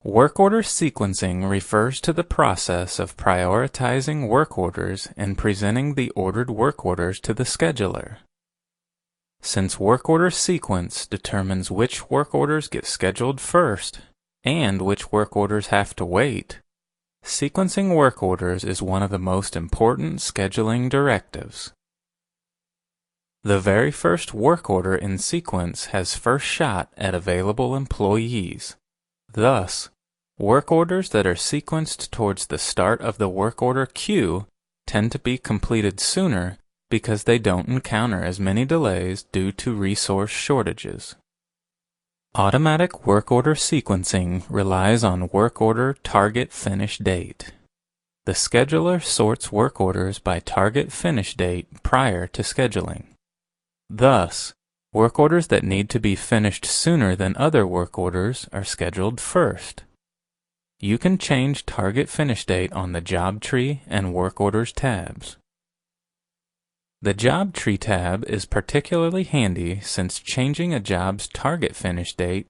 Work order sequencing refers to the process of prioritizing work orders and presenting the ordered work orders to the scheduler. Since work order sequence determines which work orders get scheduled first and which work orders have to wait, sequencing work orders is one of the most important scheduling directives. The very first work order in sequence has first shot at available employees. Thus, work orders that are sequenced towards the start of the work order queue tend to be completed sooner because they don't encounter as many delays due to resource shortages. Automatic work order sequencing relies on work order target finish date. The scheduler sorts work orders by target finish date prior to scheduling. Thus, work orders that need to be finished sooner than other work orders are scheduled first. You can change target finish date on the Job Tree and Work Orders tabs. The Job Tree tab is particularly handy since changing a job's target finish date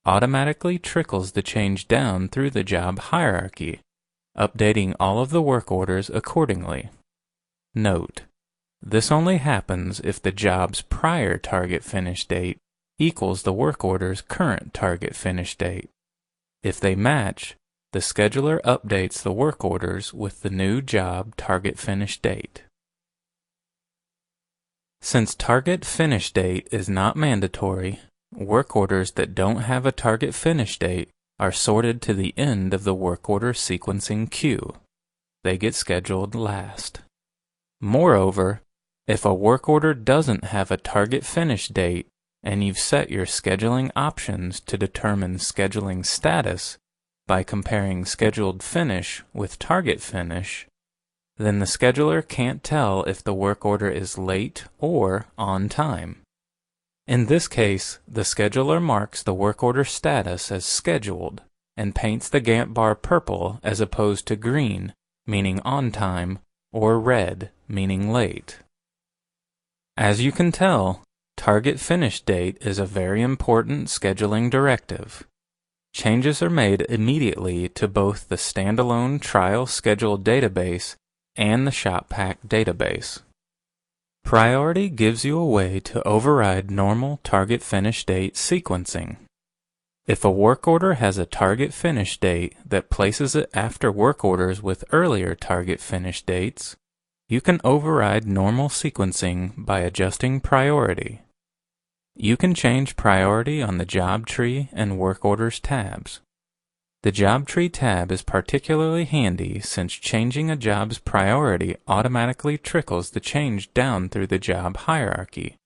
automatically trickles the change down through the job hierarchy, updating all of the work orders accordingly. Note: this only happens if the job's prior target finish date equals the work order's current target finish date. If they match, the scheduler updates the work orders with the new job target finish date. Since target finish date is not mandatory, work orders that don't have a target finish date are sorted to the end of the work order sequencing queue. They get scheduled last. Moreover, if a work order doesn't have a target finish date and you've set your scheduling options to determine scheduling status by comparing scheduled finish with target finish, then the scheduler can't tell if the work order is late or on time. In this case, the scheduler marks the work order status as scheduled and paints the Gantt bar purple as opposed to green, meaning on time, or red, meaning late. As you can tell, target finish date is a very important scheduling directive. Changes are made immediately to both the standalone trial schedule database and the ShopPack database. Priority gives you a way to override normal target finish date sequencing. If a work order has a target finish date that places it after work orders with earlier target finish dates, you can override normal sequencing by adjusting priority. You can change priority on the Job Tree and Work Orders tabs. The Job Tree tab is particularly handy since changing a job's priority automatically trickles the change down through the job hierarchy,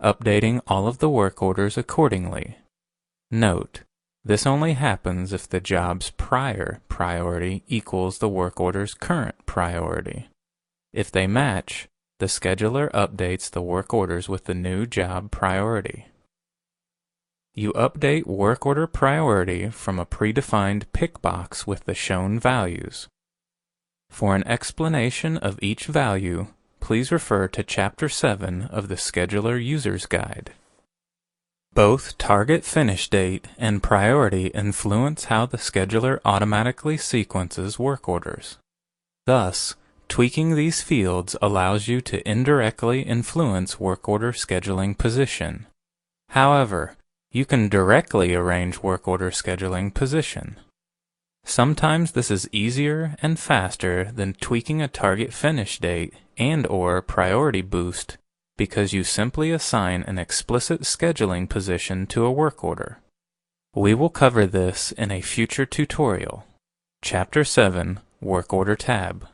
updating all of the work orders accordingly. Note: this only happens if the job's prior priority equals the work order's current priority. If they match, the scheduler updates the work orders with the new job priority. You update work order priority from a predefined pick box with the shown values. For an explanation of each value, please refer to Chapter 7 of the Scheduler User's Guide. Both target finish date and priority influence how the scheduler automatically sequences work orders. Thus, tweaking these fields allows you to indirectly influence work order scheduling position. However, you can directly arrange work order scheduling position. Sometimes this is easier and faster than tweaking a target finish date and/or priority boost because you simply assign an explicit scheduling position to a work order. We will cover this in a future tutorial. Chapter 7, Work Order tab.